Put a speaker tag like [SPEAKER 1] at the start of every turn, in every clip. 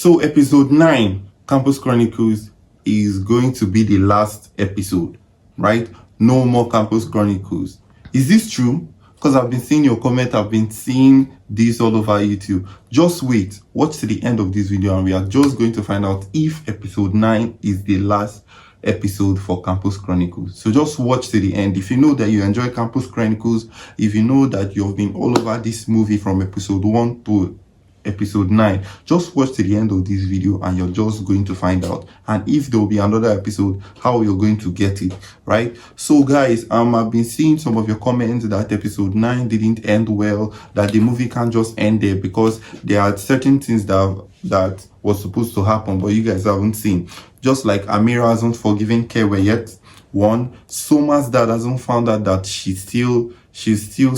[SPEAKER 1] So episode 9, Campus Chronicles, is going to be the last episode, right? No more Campus Chronicles. Is this true? Because I've been seeing your comment, I've been seeing this all over YouTube. Just wait, watch to the end of this video and we are just going to find out if episode 9 is the last episode for Campus Chronicles. So just watch to the end. If you know that you enjoy Campus Chronicles, if you know that you've been all over this movie from episode 1 to episode 9, just watch to the end of this video and you're just going to find out. And if there will be another episode, how you're going to get it, right? So guys, I've been seeing some of your comments that episode 9 didn't end well, that the movie can't just end there because there are certain things that was supposed to happen but you guys haven't seen. Just like Amira hasn't forgiven Kewe yet. One, Soma's dad hasn't found out that she's still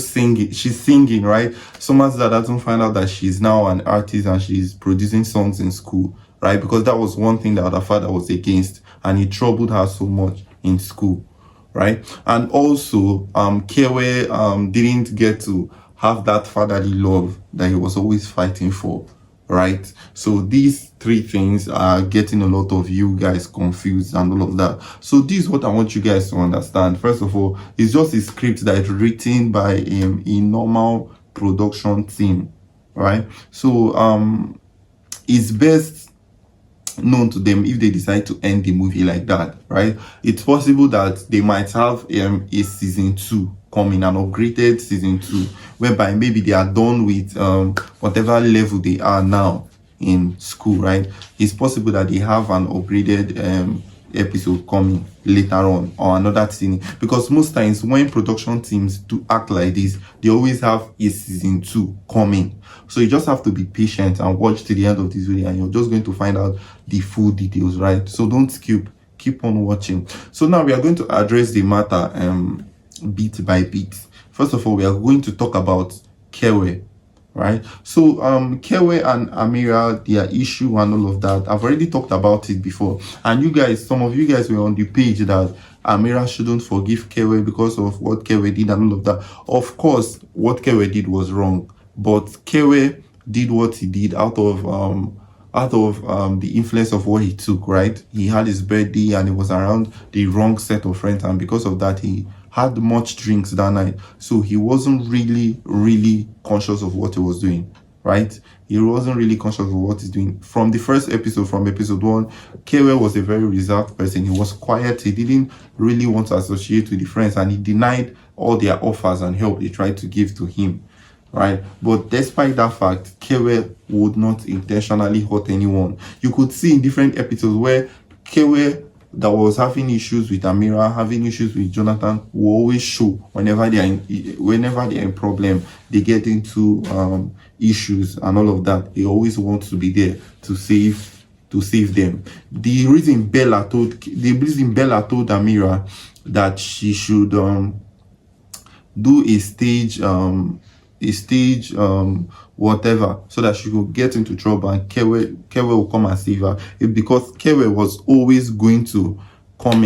[SPEAKER 1] singing, right? Soma's dad hasn't found out that she's now an artist and she's producing songs in school, right? Because that was one thing that her father was against and he troubled her so much in school, right? And also Kewe didn't get to have that fatherly love that he was always fighting for, right? So these three things are getting a lot of you guys confused and all of that. So this is what I want you guys to understand. First of all, it's just a script that is written by a normal production team, right? So it's best known to them if they decide to end the movie like that, right? It's possible that they might have a season 2 coming, an upgraded season 2, whereby maybe they are done with whatever level they are now in school, right? It's possible that they have an upgraded episode coming later on or another season, because most times when production teams do act like this, they always have a season 2 coming. So you just have to be patient and watch to the end of this video and you're just going to find out the full details, right? So don't skip, keep on watching. So now we are going to address the matter bit by bit. First of all, we are going to talk about Kewe, right? So Kewe and Amira, their issue and all of that, I've already talked about it before, and you guys, some of you guys were on the page that Amira shouldn't forgive Kewe because of what Kewe did and all of that. Of course, what Kewe did was wrong, but Kewe did what he did out of the influence of what he took, right? He had his birthday and it was around the wrong set of friends, and because of that he had much drinks that night, so he wasn't really conscious of what he was doing, right? He wasn't really conscious of what he's doing. From the first episode, from episode 1, Kewe was a very reserved person. He was quiet. He didn't really want to associate with the friends and he denied all their offers and help they tried to give to him, right? But despite that fact, Kewe would not intentionally hurt anyone. You could see in different episodes where Kewe, that was having issues with Amira, having issues with Jonathan, will always show whenever they are in problem, they get into issues and all of that. They always want to be there to save them. The reason Bella told Amira that she should do a stage whatever, so that she could get into trouble and Kewe will come and save her, because Kewe was always going to come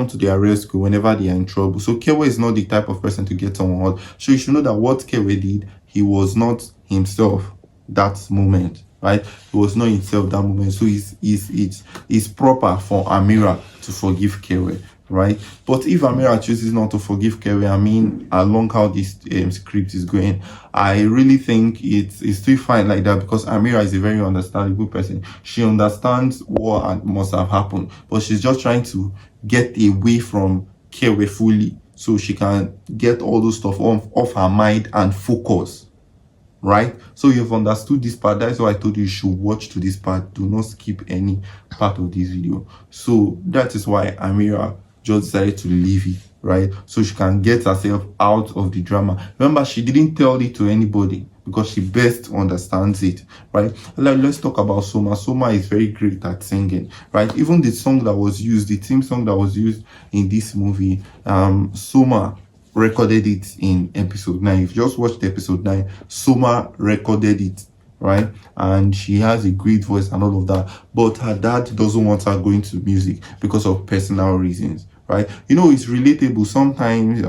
[SPEAKER 1] to their rescue whenever they are in trouble. So Kewe is not the type of person to get someone hurt. So you should know that what Kewe did, he was not himself that moment, right? He was not himself that moment. So it's proper for Amira to forgive Kewe, right? But if Amira chooses not to forgive Kewe, I mean, along how this script is going, I really think it's still fine like that, because Amira is a very understandable person. She understands what must have happened, but she's just trying to get away from Kewe fully so she can get all those stuff off her mind and focus, right? So you've understood this part. That's why I told you should watch to this part. Do not skip any part of this video. So that is why Amira just decided to leave it, right? So she can get herself out of the drama. Remember, she didn't tell it to anybody because she best understands it, right? Let's talk about Soma. Soma is very great at singing, right? Even the song that was used, the theme song that was used in this movie, Soma recorded it in episode 9. If you just watched episode 9, Soma recorded it, right? And she has a great voice and all of that, but her dad doesn't want her going to music because of personal reasons, right? You know, it's relatable. Sometimes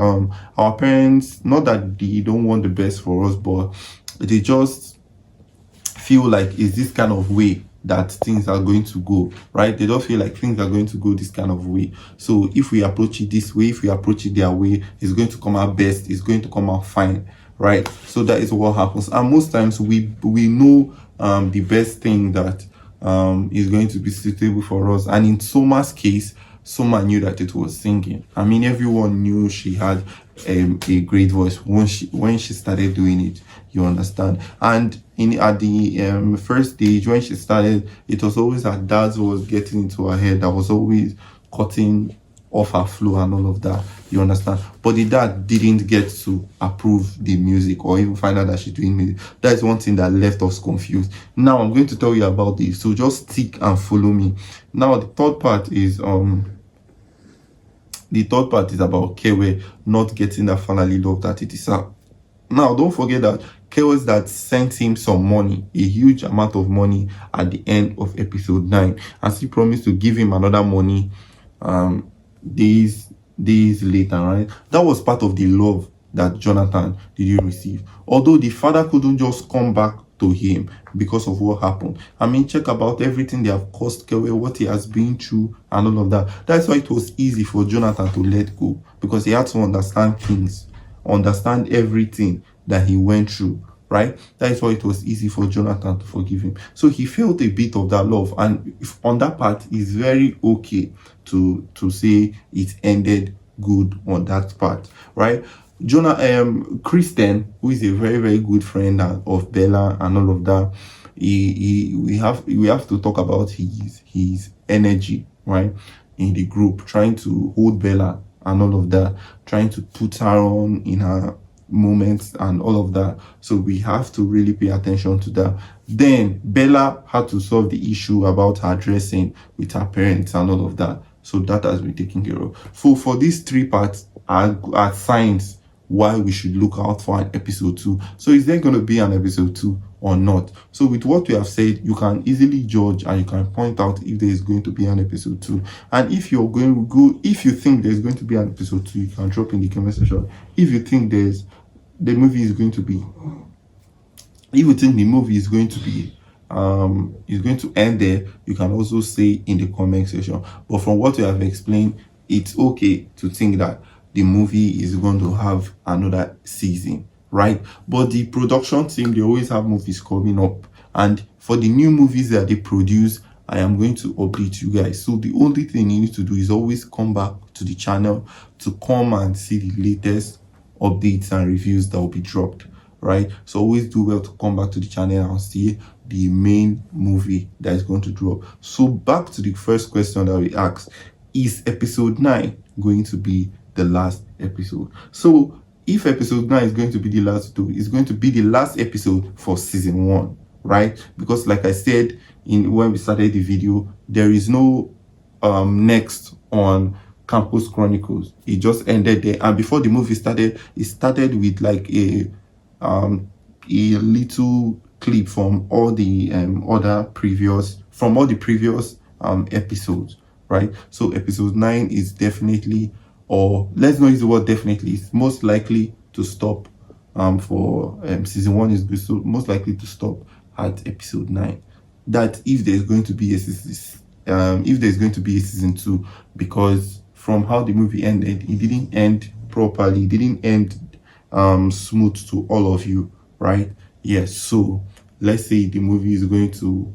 [SPEAKER 1] our parents, not that they don't want the best for us, but they just feel like, is this kind of way that things are going to go, right? They don't feel like things are going to go this kind of way. So if we approach it this way, if we approach it their way, it's going to come out best, it's going to come out fine, right? So that is what happens. And most times we know the best thing that is going to be suitable for us. And in Soma's case, Soma knew that it was singing. I mean, everyone knew she had a great voice when she started doing it. You understand? And at the first stage when she started, it was always her dad was getting into her head. That was always cutting off her flow and all of that. You understand? But the dad didn't get to approve the music or even find out that she's doing music. That is one thing that left us confused. Now I'm going to tell you about this, so just stick and follow me. Now the third part is about Kewe not getting that family love that it deserves. Now, don't forget that Kewe's dad sent him some money, a huge amount of money at the end of episode 9, as he promised to give him another money days later, right? That was part of the love that Jonathan did receive. Although the father couldn't just come back to him because of what happened. I mean, check about everything they have caused Kewe, what he has been through and all of that. That's why it was easy for Jonathan to let go, because he had to understand things, understand everything that he went through, right? That is why it was easy for Jonathan to forgive him. So he felt a bit of that love, and if on that part, it's very okay to say it ended good on that part, right? Kristen, who is a very, very good friend of Bella and all of that, we have to talk about his energy, right, in the group, trying to hold Bella and all of that, trying to put her on in her moments and all of that. So we have to really pay attention to that. Then Bella had to solve the issue about her dressing with her parents and all of that. So that has been taken care of. So for these 3 parts are signs why we should look out for an episode 2. So is there going to be an episode 2 or not? So with what we have said, you can easily judge and you can point out if there is going to be an episode 2. And if you think there's going to be an episode 2, you can drop in the comment section. If you think the movie is going to end there, you can also say in the comment section. But from what you have explained, it's okay to think that the movie is going to have another season, right? But the production team, they always have movies coming up, and for the new movies that they produce, I am going to update you guys. So the only thing you need to do is always come back to the channel to come and see the latest updates and reviews that will be dropped, right? So always do well to come back to the channel and see the main movie that is going to drop. So back to the first question that we asked: is episode 9 going to be the last episode? So if episode 9 is going to be the last episode, it's going to be the last episode for season 1, right? Because like I said when we started the video, there is no next on Campus Chronicles. It just ended there, and before the movie started, it started with like a little clip from all the previous episodes, right? So episode 9 is definitely, or let's not use the word definitely, it's most likely to stop for season 1 is most likely to stop at episode 9. That if there's going to be a season 2, because from how the movie ended, it didn't end properly, it didn't end smooth to all of you, right? Yes. So let's say the movie is going to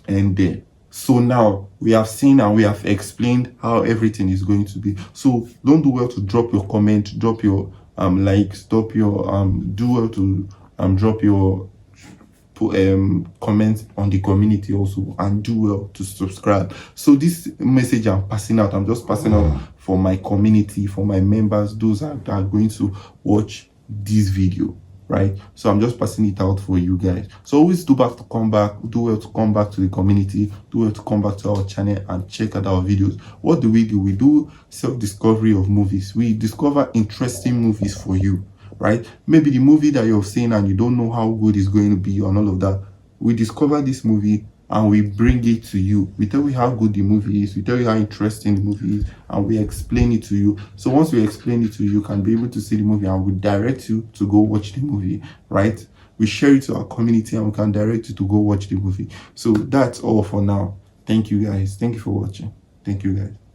[SPEAKER 1] end there. So now we have seen and we have explained how everything is going to be. So don't do well to drop your comment, drop your likes, drop your do well to drop your comments on the community also, and do well to subscribe. So this message I'm passing out, I'm just passing out for my community, for my members, those that are going to watch this video, right? So I'm just passing it out for you guys. So always do well to come back to the community, do well to come back to our channel and check out our videos. What do? We do self-discovery of movies. We discover interesting movies for you, right? Maybe the movie that you've seen and you don't know how good it's going to be and all of that, we discover this movie and we bring it to you. We tell you how good the movie is, we tell you how interesting the movie is, and we explain it to you. So once we explain it to you, you can be able to see the movie and we direct you to go watch the movie, right? we share it to our community, and we can direct you to go watch the movie. So that's all for now. Thank you guys. Thank you for watching. Thank you guys.